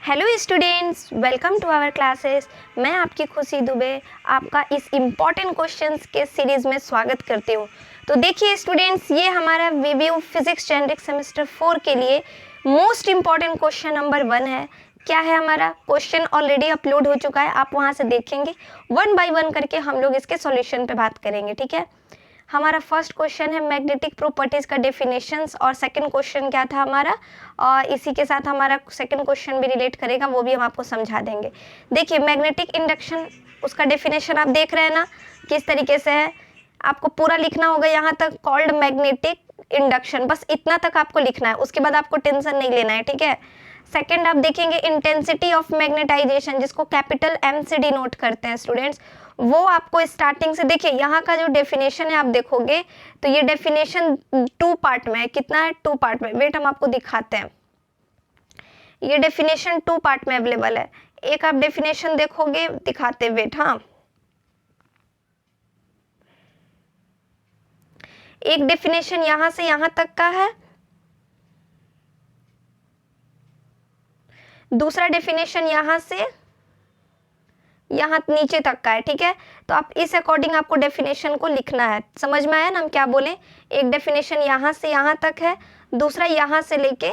Hello students, welcome to our classes. मैं आपकी खुशी दुबे आपका इस इम्पॉर्टेंट क्वेश्चंस के सीरीज़ में स्वागत करती हूँ। तो देखिए स्टूडेंट्स, ये हमारा वीवीयू फिजिक्स जेनेरिक सेमेस्टर 4 के लिए मोस्ट इम्पॉर्टेंट क्वेश्चन नंबर 1 है। क्या है हमारा क्वेश्चन? ऑलरेडी अपलोड हो चुका है, आप वहाँ से देखेंगे। 1 बाय 1 करके हम लोग इसके सॉल्यूशन पे बात करेंगे, ठीक है। हमारा फर्स्ट क्वेश्चन है मैग्नेटिक प्रॉपर्टीज का डेफिनेशंस, और सेकंड क्वेश्चन क्या था हमारा, और इसी के साथ हमारा सेकंड क्वेश्चन भी रिलेट करेगा, वो भी हम आपको समझा देंगे। देखिए मैग्नेटिक इंडक्शन, उसका डेफिनेशन आप देख रहे हैं ना किस तरीके से है। आपको पूरा लिखना होगा यहाँ तक, कॉल्ड मैग्नेटिक इंडक्शन, बस इतना तक आपको लिखना है, उसके बाद आपको टेंशन नहीं लेना है, ठीक है। सेकेंड आप देखेंगे इंटेंसिटी ऑफ मैग्नेटाइजेशन, जिसको कैपिटल एम से डिनोट करते हैं स्टूडेंट्स। वो आपको स्टार्टिंग से देखिए, यहाँ का जो डेफिनेशन है आप देखोगे तो ये डेफिनेशन 2 पार्ट में है। कितना है? 2 पार्ट में। वेट, हम आपको दिखाते हैं। ये डेफिनेशन 2 पार्ट में अवेलेबल है। एक आप डेफिनेशन देखोगे, दिखाते, वेट, हाँ। एक डेफिनेशन यहाँ से यहाँ तक का है, दूसरा डेफिनेशन यहाँ से यहाँ नीचे तक का है, ठीक है। तो आप इस अकॉर्डिंग आपको डेफिनेशन को लिखना है। समझ में आया ना हम क्या बोले? एक डेफिनेशन यहाँ से यहाँ तक है, दूसरा यहाँ से लेके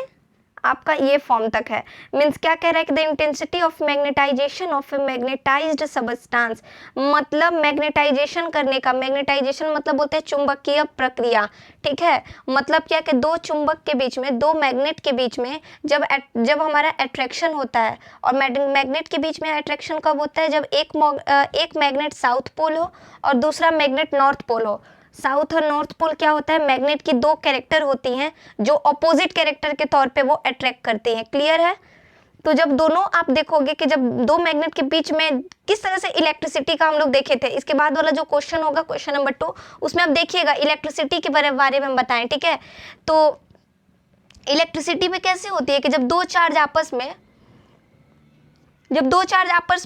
आपका ये फॉर्म तक है। मीन्स क्या कह रहा है कि the intensity of magnetization of A magnetised substance, मतलब मैग्नेटाइजेशन करने का, मैग्नेटाइजेशन मतलब बोलते हैं चुंबकीय प्रक्रिया, ठीक है। मतलब क्या कि दो चुंबक के बीच में, दो मैग्नेट के बीच में जब हमारा अट्रैक्शन होता है, और मैग्नेट के बीच में अट्रैक्शन कब होता है? जब एक मैग्नेट साउथ पोल हो और दूसरा मैग्नेट नॉर्थ पोल हो। साउथ और नॉर्थ पोल क्या होता है? मैग्नेट की दो कैरेक्टर होती हैं जो ऑपोजिट कैरेक्टर के तौर पे वो अट्रैक्ट करती हैं। क्लियर है? तो जब दोनों, आप देखोगे कि जब दो मैग्नेट के बीच में किस तरह से इलेक्ट्रिसिटी का हम लोग देखे थे, इसके बाद वाला जो क्वेश्चन होगा, क्वेश्चन नंबर 2, उसमें आप देखिएगा इलेक्ट्रिसिटी के बारे में बताएं, ठीक है। तो इलेक्ट्रिसिटी में कैसे होती है कि जब दो चार्ज आपस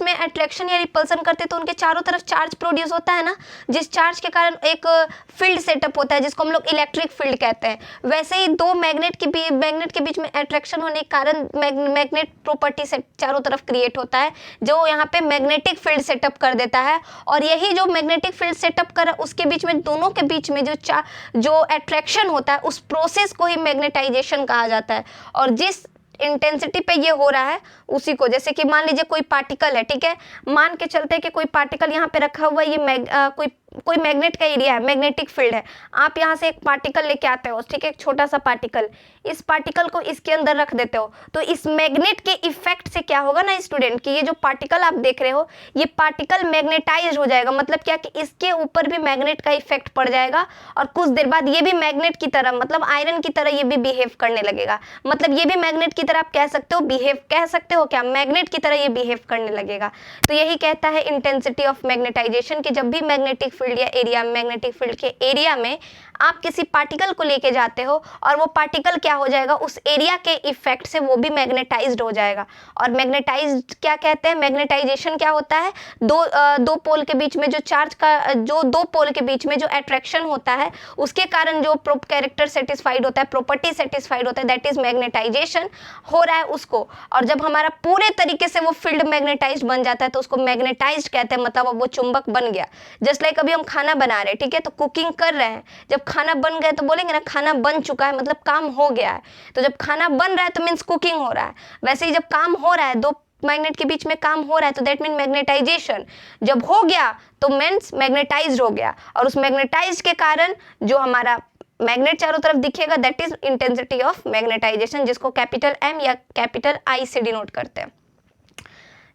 में अट्रैक्शन या रिपल्सन करते हैं तो उनके चारों तरफ चार्ज प्रोड्यूस होता है ना, जिस चार्ज के कारण एक फील्ड सेटअप होता है जिसको हम लोग इलेक्ट्रिक फील्ड कहते हैं। वैसे ही दो मैग्नेट के बीच में अट्रैक्शन होने के कारण मैग्नेट प्रॉपर्टी से चारों तरफ क्रिएट होता है, जो यहाँ पे मैग्नेटिक फील्ड सेटअप कर देता है। और यही जो मैग्नेटिक फील्ड सेटअप कर, उसके बीच में, दोनों के बीच में जो अट्रैक्शन होता है, उस प्रोसेस को ही मैग्नेटाइजेशन कहा जाता है। और जिस इंटेंसिटी पे ये हो रहा है उसी को, जैसे कि मान लीजिए कोई पार्टिकल है, ठीक है। मान के चलते हैं कि कोई पार्टिकल यहाँ पे रखा हुआ है, ये कोई मैग्नेट का एरिया है, मैग्नेटिक फील्ड है। आप यहाँ से एक पार्टिकल लेके आते हो, ठीक है, एक छोटा सा पार्टिकल, इस पार्टिकल को इसके अंदर रख देते हो, तो इस मैग्नेट के इफेक्ट से क्या होगा ना स्टूडेंट, कि ये जो पार्टिकल आप देख रहे हो, ये पार्टिकल मैग्नेटाइज हो जाएगा। मतलब क्या कि इसके ऊपर भी मैग्नेट का इफेक्ट पड़ जाएगा, और कुछ देर बाद ये भी मैग्नेट की तरह, मतलब आयरन की तरह ये भी बिहेव करने लगेगा। मतलब ये भी मैग्नेट की तरह, आप कह सकते हो बिहेव, कह सकते हो क्या, मैग्नेट की तरह ये बिहेव करने लगेगा। तो यही कहता है इंटेंसिटी ऑफ मैग्नेटाइजेशन, कि जब भी मैग्नेटिक फील्ड या एरिया, मैग्नेटिक फील्ड के एरिया में आप किसी पार्टिकल को लेके जाते हो, और वो पार्टिकल क्या हो जाएगा, उस एरिया के इफेक्ट से वो भी मैग्नेटाइज्ड हो जाएगा। और मैग्नेटाइज्ड क्या कहते हैं? मैग्नेटाइजेशन क्या होता है? दो पोल के बीच में दो पोल के बीच में जो अट्रैक्शन होता है, उसके कारण जो कैरेक्टर सेटिस्फाइड होता है, प्रॉपर्टी सेटिस्फाइड होता है, दैट इज मैग्नेटाइजेशन हो रहा है उसको। और जब हमारा पूरे तरीके से वो फील्ड मैग्नेटाइज्ड बन जाता है तो उसको मैग्नेटाइज्ड कहते हैं, मतलब अब वो चुंबक बन गया। जस्ट लाइक अभी हम खाना बना रहे हैं, ठीक है, तो कुकिंग कर रहे हैं, जब खाना बन गया तो बोलेंगे ना खाना बन चुका है, मतलब काम हो गया है। तो जब खाना बन रहा है तो मीन्स कुकिंग हो रहा है। वैसे ही जब काम हो रहा है, दो मैग्नेट के बीच में काम हो रहा है, तो दैट मीन मैग्नेटाइजेशन। जब हो गया तो मीन्स मैग्नेटाइज्ड हो गया, और उस मैग्नेटाइज्ड के कारण जो हमारा मैग्नेट चारों तरफ दिखेगा, that is intensity of magnetization, जिसको कैपिटल एम या कैपिटल आई से डिनोट करते हैं।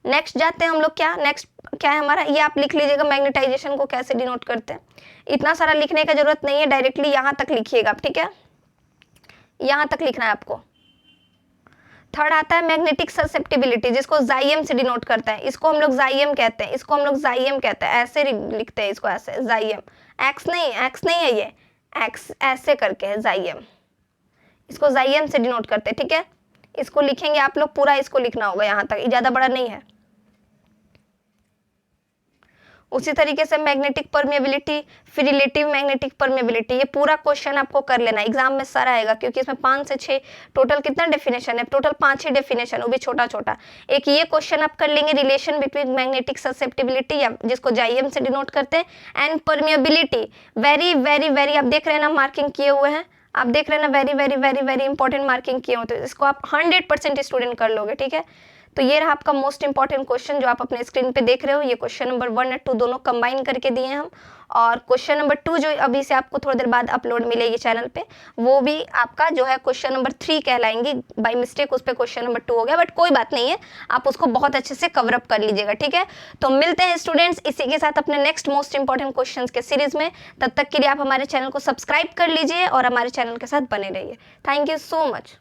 नेक्स्ट जाते हैं हम लोग। नेक्स्ट क्या है हमारा, ये आप लिख लीजिएगा, मैग्नेटाइजेशन को कैसे डिनोट करते हैं। इतना सारा लिखने का जरूरत नहीं है, डायरेक्टली यहाँ तक लिखिएगा, ठीक है, यहाँ तक लिखना है आपको। थर्ड आता है मैग्नेटिक ससेप्टिबिलिटी, जिसको जाइम से डिनोट करता है। इसको हम लोग जाइम कहते हैं, इसको हम लोग जाइम कहते हैं, ऐसे लिखते हैं इसको, ऐसे जाइम। एक्स नहीं है, ये एक्स ऐसे करके है जाइम, इसको जाइम से डिनोट करते हैं, ठीक है। इसको लिखेंगे आप लोग, पूरा इसको लिखना होगा यहाँ तक, ज्यादा बड़ा नहीं है। उसी तरीके से मैग्नेटिक परमेबिलिटी, फिर रिलेटिव मैग्नेटिक परमेबिलिटी, ये पूरा क्वेश्चन आपको कर लेना, एग्जाम में सारा आएगा, क्योंकि इसमें 5 से 6 टोटल कितना डेफिनेशन है, टोटल 5 ही डेफिनेशन, वो भी छोटा छोटा। एक ये क्वेश्चन आप कर लेंगे, रिलेशन बिटवीन मैग्नेटिक ससेप्टिबिलिटी, या जिसको JM से डिनोट करते हैं, and permeability. Very very very, आप देख रहे हैं ना मार्किंग किए हुए हैं, आप देख रहे हैं ना, very very very very important marking किए होते हैं, इसको आप 100% स्टूडेंट कर लोगे, ठीक है। तो ये रहा आपका मोस्ट इंपॉर्टेंट क्वेश्चन जो आप अपने स्क्रीन पे देख रहे हो। ये क्वेश्चन नंबर 1 और 2 दोनों कंबाइन करके दिए हैं हम, और क्वेश्चन नंबर 2 जो अभी से आपको थोड़ी देर बाद अपलोड मिलेगी चैनल पे, वो भी आपका जो है क्वेश्चन नंबर 3 कहलाएंगी। बाय मिस्टेक उस पर क्वेश्चन नंबर 2 हो गया, बट कोई बात नहीं है, आप उसको बहुत अच्छे से कवर अप कर लीजिएगा, ठीक है। तो मिलते हैं स्टूडेंट्स इसी के साथ अपने नेक्स्ट मोस्ट इंपॉर्टेंट क्वेश्चन के सीरीज में। तब तक के लिए आप हमारे चैनल को सब्सक्राइब कर लीजिए और हमारे चैनल के साथ बने रहिए। Thank you so much.